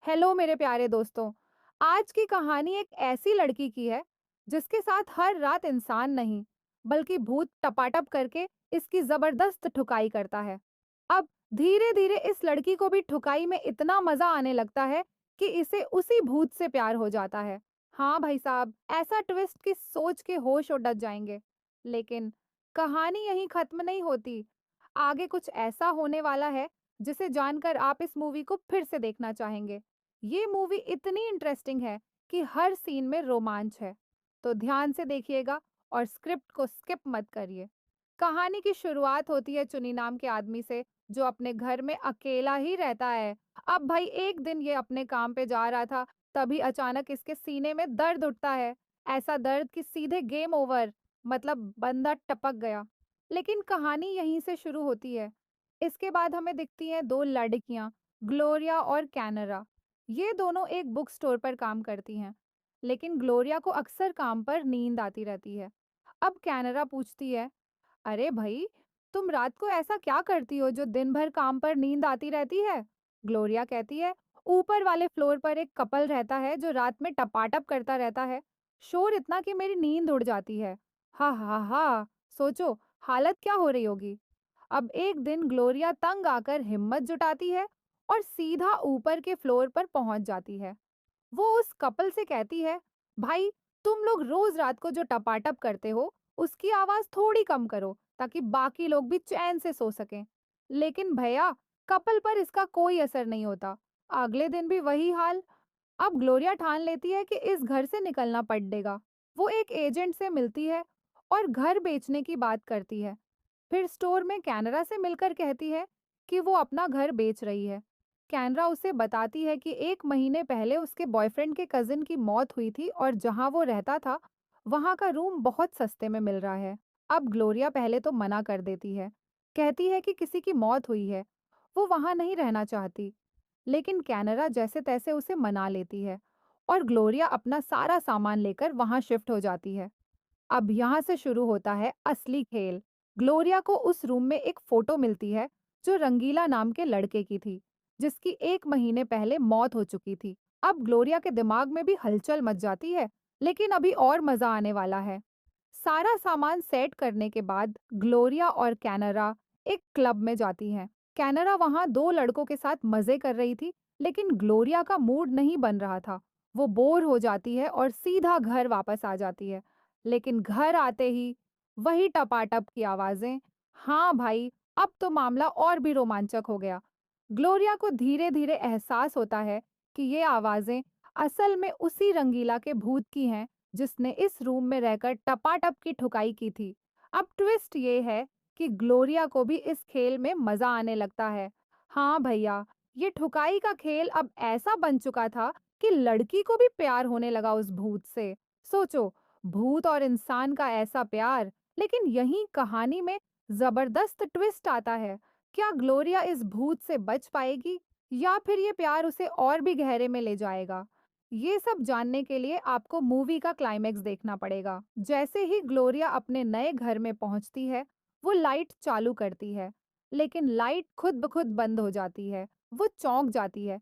Hello मेरे प्यारे दोस्तों। आज की कहानी एक ऐसी लड़की की है जिसके साथ हर रात इंसान नहीं बल्कि भूत टपाटप करके इसकी जबरदस्त ठुकाई करता है। अब धीरे धीरे इस लड़की को भी ठुकाई में इतना मजा आने लगता है कि इसे उसी भूत से प्यार हो जाता है। हाँ भाई साहब, ऐसा ट्विस्ट कि सोच के होश उड़ जाएंगे। लेकिन कहानी यहीं खत्म नहीं होती। आगे कुछ ऐसा होने वाला है जिसे जानकर आप इस मूवी को फिर से देखना चाहेंगे। ये मूवी इतनी इंटरेस्टिंग है कि हर सीन में रोमांच है। तो ध्यान से देखिएगा और स्क्रिप्ट को स्किप मत करिए। कहानी की शुरुआत होती है चुनी नाम के आदमी से जो अपने घर में अकेला ही रहता है। अब भाई एक दिन ये अपने काम पे जा रहा था, तभी अचानक इसके सीने में दर्द उठता है। ऐसा दर्द कि सीधे गेम ओवर, मतलब बंदा टपक गया। लेकिन कहानी यहीं से शुरू होती है। इसके बाद हमें दिखती हैं दो लड़कियां, ग्लोरिया और कैनरा। ये दोनों एक बुक स्टोर पर काम करती हैं, लेकिन ग्लोरिया को अक्सर काम पर नींद आती रहती है। अब कैनरा पूछती है, अरे भाई, तुम रात को ऐसा क्या करती हो जो दिन भर काम पर नींद आती रहती है? ग्लोरिया कहती है, ऊपर वाले फ्लोर पर एक कपल रहता है जो रात में टपाटप करता रहता है। शोर इतना कि मेरी नींद उड़ जाती है। हा हा हा, सोचो हालत क्या हो रही होगी। अब एक दिन ग्लोरिया तंग आकर हिम्मत जुटाती है और सीधा ऊपर के फ्लोर पर पहुंच जाती है। वो उस कपल से कहती है, भाई, तुम लोग रोज रात को जो टपाटप करते हो उसकी आवाज थोड़ी कम करो ताकि बाकी लोग भी चैन से सो सकें। लेकिन भैया, कपल पर इसका कोई असर नहीं होता। अगले दिन भी वही हाल। अब ग्लोरिया ठान लेती है कि इस घर से निकलना पड़ेगा। वो एक एजेंट से मिलती है और घर बेचने की बात करती है। फिर स्टोर में कैनरा से मिलकर कहती है कि वो अपना घर बेच रही है। कैनरा उसे बताती है कि 1 महीने पहले उसके बॉयफ्रेंड के कजिन की मौत हुई थी और जहां वो रहता था वहां का रूम बहुत सस्ते में मिल रहा है। अब ग्लोरिया पहले तो मना कर देती है, कहती है कि किसी की मौत हुई है, वो वहां नहीं रहना चाहती। लेकिन कैनरा जैसे तैसे उसे मना लेती है और ग्लोरिया अपना सारा सामान लेकर वहां शिफ्ट हो जाती है। अब यहाँ से शुरू होता है असली खेल। ग्लोरिया को उस रूम में एक फोटो मिलती है जो रंगीला नाम के लड़के की थी, जिसकी 1 महीने पहले मौत हो चुकी थी। अब ग्लोरिया के दिमाग में भी हलचल मच जाती है, लेकिन अभी और मजा आने वाला है। सारा सामान सेट करने के बाद ग्लोरिया और कैनरा एक क्लब में जाती हैं। कैनरा वहां दो लड़कों के साथ मजे कर रही थी, लेकिन ग्लोरिया का मूड नहीं बन रहा था। वो बोर हो जाती है और सीधा घर वापस आ जाती है। लेकिन घर आते ही वही टपाटप की आवाजें। हाँ भाई, अब तो मामला और भी रोमांचक हो गया। ग्लोरिया को धीरे धीरे एहसास होता है कि ये आवाजें असल में उसी रंगीला के भूत की हैं जिसने इस रूम में रहकर टपाटप की ठुकाई की थी। अब ट्विस्ट ये है कि ग्लोरिया को भी इस खेल में मजा आने लगता है। हाँ भैया, ये ठुकाई का खेल अब ऐसा बन चुका था कि लड़की को भी प्यार होने लगा उस भूत से। सोचो, भूत और इंसान का ऐसा प्यार। लेकिन यही कहानी में जबरदस्त ट्विस्ट आता है। क्या ग्लोरिया इस भूत से बच पाएगी या फिर ये प्यार उसे और भी गहरे में ले जाएगा? ये सब जानने के लिए आपको मूवी का क्लाइमेक्स देखना पड़ेगा। जैसे ही ग्लोरिया अपने नए घर में पहुंचती है, वो लाइट चालू करती है, लेकिन लाइट खुद ब खुद बंद हो जाती है। वो चौंक जाती है,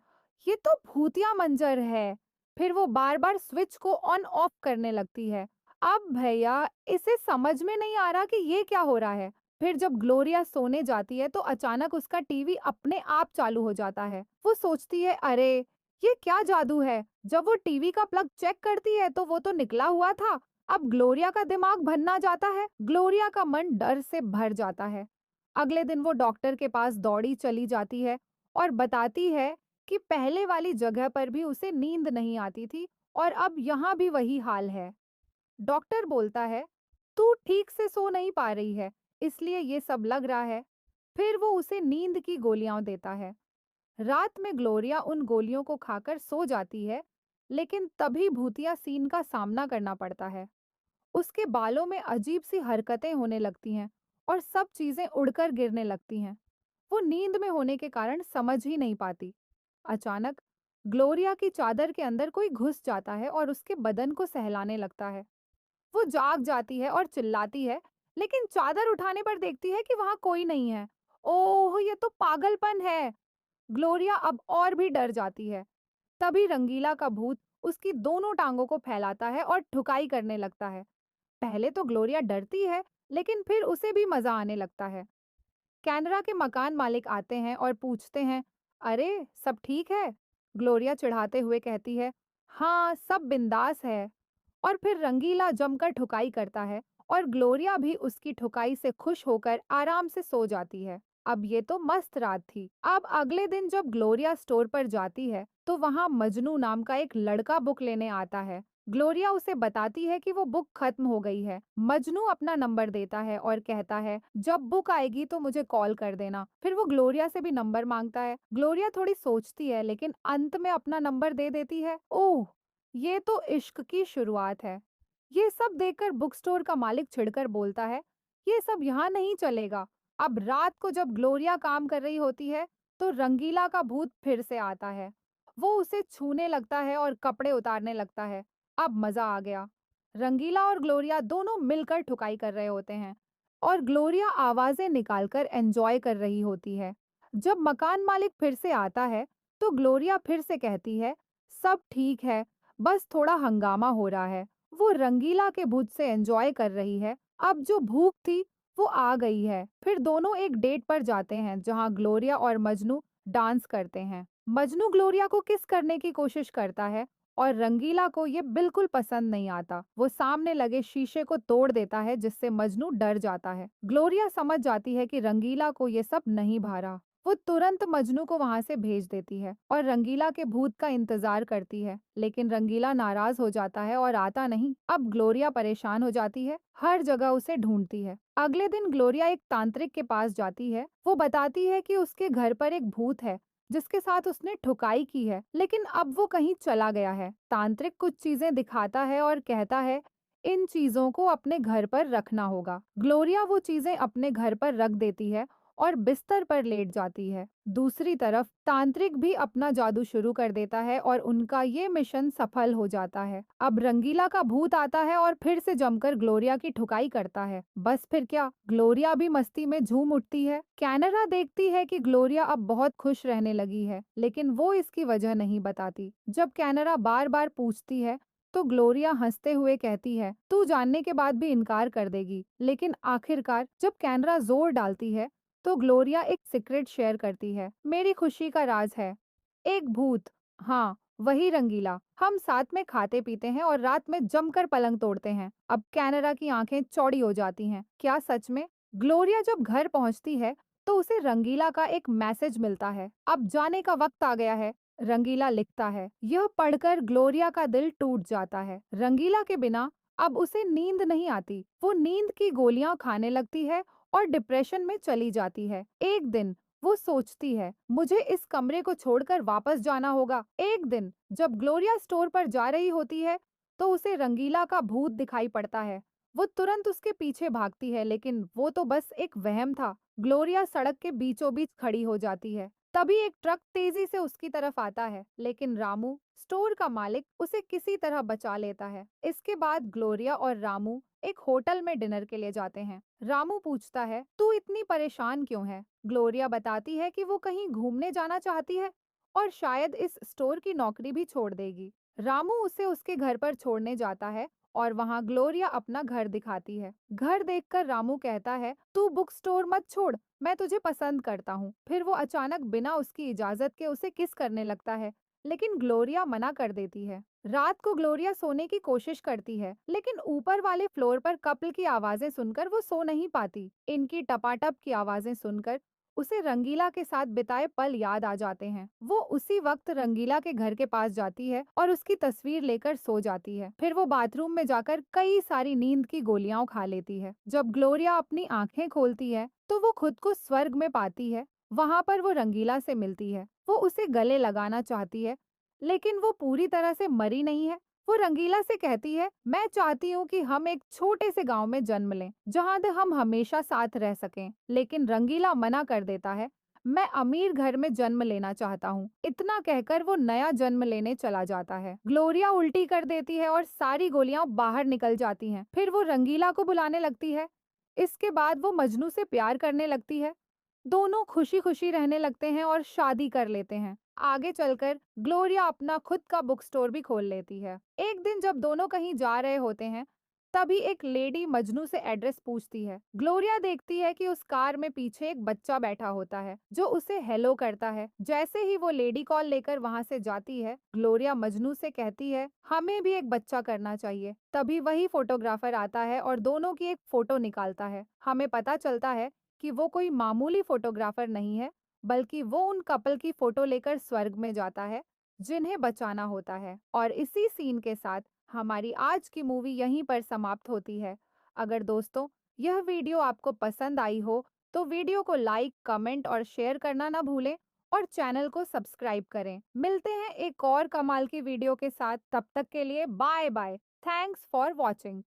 ये तो भूतिया मंजर है। फिर वो बार-बार स्विच को ऑन ऑफ करने लगती है। अब भैया, इसे समझ में नहीं आ रहा कि ये क्या हो रहा है। फिर जब ग्लोरिया सोने जाती है तो अचानक उसका टीवी अपने आप चालू हो जाता है। वो सोचती है, अरे ये क्या जादू है। जब वो टीवी का प्लग चेक करती है तो वो तो निकला हुआ था। अब ग्लोरिया का दिमाग भन्ना जाता है। ग्लोरिया का मन डर से भर जाता है। अगले दिन वो डॉक्टर के पास दौड़ी चली जाती है और बताती है कि पहले वाली जगह पर भी उसे नींद नहीं आती थी और अब यहाँ भी वही हाल है। डॉक्टर बोलता है, तू ठीक से सो नहीं पा रही है, इसलिए ये सब लग रहा है। फिर वो उसे नींद की गोलियां देता है। रात में ग्लोरिया उन गोलियों को खाकर सो जाती है, लेकिन तभी भूतिया सीन का सामना करना पड़ता है। उसके बालों में अजीब सी हरकतें होने लगती हैं और सब चीजें उड़कर गिरने लगती हैं। वो नींद में होने के कारण समझ ही नहीं पाती। अचानक ग्लोरिया की चादर के अंदर कोई घुस जाता है और उसके बदन को सहलाने लगता है। वो जाग जाती है और चिल्लाती है, लेकिन चादर उठाने पर देखती है कि वहां कोई नहीं है। ओह, ये तो पागलपन है। ग्लोरिया अब और भी डर जाती है। तभी रंगीला का भूत उसकी दोनों टांगों को फैलाता है और ठुकाई करने लगता है। पहले तो ग्लोरिया डरती है, लेकिन फिर उसे भी मजा आने लगता है। कैनरा के मकान मालिक आते हैं और पूछते हैं, अरे सब ठीक है? ग्लोरिया चिढ़ाते हुए कहती है, हाँ सब बिंदास है। और फिर रंगीला जमकर ठुकाई करता है और ग्लोरिया भी उसकी ठुकाई से खुश होकर आराम से सो जाती है। अब ये तो मस्त रात थी। अब अगले दिन जब ग्लोरिया स्टोर पर जाती है तो वहां मजनू नाम का एक लड़का बुक लेने आता है। ग्लोरिया उसे बताती है कि वो बुक खत्म हो गई है। मजनू अपना नंबर देता है और कहता है जब बुक आएगी तो मुझे कॉल कर देना। फिर वो ग्लोरिया से भी नंबर मांगता है। ग्लोरिया थोड़ी सोचती है लेकिन अंत में अपना नंबर दे देती है। ओह, ये तो इश्क की शुरुआत है। ये सब देखकर बुक स्टोर का मालिक चिढ़कर बोलता है, ये सब यहाँ नहीं चलेगा। अब रात को जब ग्लोरिया काम कर रही होती है तो रंगीला का भूत फिर से आता है। वो उसे छूने लगता है और कपड़े उतारने लगता है। अब मजा आ गया। रंगीला और ग्लोरिया दोनों मिलकर ठुकाई कर रहे होते हैं और ग्लोरिया आवाजें निकालकर एंजॉय कर रही होती है। जब मकान मालिक फिर से आता है तो ग्लोरिया फिर से कहती है, सब ठीक है, बस थोड़ा हंगामा हो रहा है। वो रंगीला के भूत से एंजॉय कर रही है। अब जो भूख थी वो आ गई है। फिर दोनों एक डेट पर जाते हैं जहां ग्लोरिया और मजनू डांस करते हैं। मजनू ग्लोरिया को किस करने की कोशिश करता है और रंगीला को ये बिल्कुल पसंद नहीं आता। वो सामने लगे शीशे को तोड़ देता है जिससे मजनू डर जाता है। ग्लोरिया समझ जाती है कि रंगीला को ये सब नहीं भा रहा। वो तुरंत मजनू को वहां से भेज देती है और रंगीला के भूत का इंतजार करती है, लेकिन रंगीला नाराज हो जाता है और आता नहीं। अब ग्लोरिया परेशान हो जाती है, हर जगह उसे ढूंढती है। अगले दिन ग्लोरिया एक तांत्रिक के पास जाती है। वो बताती है कि उसके घर पर एक भूत है जिसके साथ उसने ठुकाई की है, लेकिन अब वो कहीं चला गया है। तांत्रिक कुछ चीजें दिखाता है और कहता है इन चीजों को अपने घर पर रखना होगा। ग्लोरिया वो चीजें अपने घर पर रख देती है और बिस्तर पर लेट जाती है। दूसरी तरफ तांत्रिक भी अपना जादू शुरू कर देता है और उनका ये मिशन सफल हो जाता है। अब रंगीला का भूत आता है और फिर से जमकर ग्लोरिया की ठुकाई करता है। बस फिर क्या, ग्लोरिया भी मस्ती में झूम उठती है। कैनरा देखती है कि ग्लोरिया अब बहुत खुश रहने लगी है, लेकिन वो इसकी वजह नहीं बताती। जब कैनरा बार बार पूछती है तो ग्लोरिया हंसते हुए कहती है, तू जानने के बाद भी इनकार कर देगी। लेकिन आखिरकार जब कैनरा जोर डालती है तो ग्लोरिया एक सीक्रेट शेयर करती है। मेरी खुशी का राज है एक भूत। हाँ, वही रंगीला। हम साथ में खाते पीते हैं और रात में जमकर पलंग तोड़ते हैं। अब कैनरा की आंखें चौड़ी हो जाती हैं। क्या सच में? ग्लोरिया जब घर पहुंचती है तो उसे रंगीला का एक मैसेज मिलता है, अब जाने का वक्त आ गया है। रंगीला लिखता है। यह पढ़कर ग्लोरिया का दिल टूट जाता है। रंगीला के बिना अब उसे नींद नहीं आती। वो नींद की गोलियां खाने लगती है और डिप्रेशन में चली जाती है। एक दिन वो सोचती है, मुझे इस कमरे को छोड़कर वापस जाना होगा। एक दिन जब ग्लोरिया स्टोर पर जा रही होती है तो उसे रंगीला का भूत दिखाई पड़ता है। वो तुरंत उसके पीछे भागती है, लेकिन वो तो बस एक वहम था। ग्लोरिया सड़क के बीचों बीच खड़ी हो जाती है। तभी एक ट्रक तेजी से उसकी तरफ आता है, लेकिन रामू स्टोर का मालिक उसे किसी तरह बचा लेता है। इसके बाद ग्लोरिया और रामू एक होटल में डिनर के लिए जाते हैं। रामू पूछता है, तू इतनी परेशान क्यों है? ग्लोरिया बताती है कि वो कहीं घूमने जाना चाहती है और शायद इस स्टोर की नौकरी भी छोड़ देगी। रामू उसे उसके घर पर छोड़ने जाता है और वहां ग्लोरिया अपना घर दिखाती है। घर देखकर रामू कहता है, तू बुक स्टोर मत छोड़, मैं तुझे पसंद करता हूँ। फिर वो अचानक बिना उसकी इजाजत के उसे किस करने लगता है, लेकिन ग्लोरिया मना कर देती है। रात को ग्लोरिया सोने की कोशिश करती है, लेकिन ऊपर वाले फ्लोर पर कपल की आवाजें सुनकर वो सो नहीं पाती। इनकी टपाटप की आवाजें सुनकर उसे रंगीला के साथ बिताए पल याद आ जाते हैं। वो उसी वक्त रंगीला के घर के पास जाती है और उसकी तस्वीर लेकर सो जाती है। फिर वो बाथरूम में जाकर कई सारी नींद की गोलियां खा लेती है। जब ग्लोरिया अपनी आंखें खोलती है तो वो खुद को स्वर्ग में पाती है। वहां पर वो रंगीला से मिलती है। वो उसे गले लगाना चाहती है, लेकिन वो पूरी तरह से मरी नहीं है। वो रंगीला से कहती है, मैं चाहती हूँ कि हम एक छोटे से गांव में जन्म लें, जहाँ हम हमेशा साथ रह सकें। लेकिन रंगीला मना कर देता है, मैं अमीर घर में जन्म लेना चाहता हूँ। इतना कहकर वो नया जन्म लेने चला जाता है। ग्लोरिया उल्टी कर देती है और सारी गोलियां बाहर निकल जाती हैं। फिर वो रंगीला को बुलाने लगती है। इसके बाद वो मजनू से प्यार करने लगती है। दोनों खुशी खुशी रहने लगते हैं और शादी कर लेते हैं। आगे चलकर ग्लोरिया अपना खुद का बुक स्टोर भी खोल लेती है। एक दिन जब दोनों कहीं जा रहे होते हैं, तभी एक लेडी मजनू से एड्रेस पूछती है। ग्लोरिया देखती है कि उस कार में पीछे एक बच्चा बैठा होता है, जो उसे हेलो करता है। जैसे ही वो लेडी कॉल लेकर वहां से जाती है, ग्लोरिया मजनू से कहती है, हमें भी एक बच्चा करना चाहिए। तभी वही फोटोग्राफर आता है और दोनों की एक फोटो निकालता है। हमें पता चलता है कि वो कोई मामूली फोटोग्राफर नहीं है, बल्कि वो उन कपल की फोटो लेकर स्वर्ग में जाता है, जिन्हें बचाना होता है। और इसी सीन के साथ हमारी आज की मूवी यहीं पर समाप्त होती है। अगर दोस्तों यह वीडियो आपको पसंद आई हो, तो वीडियो को लाइक, कमेंट और शेयर करना ना भूलें और चैनल को सब्सक्राइब करें। मिलते हैं एक और कमाल की वीडियो के साथ। तब तक के लिए bye bye. Thanks for watching.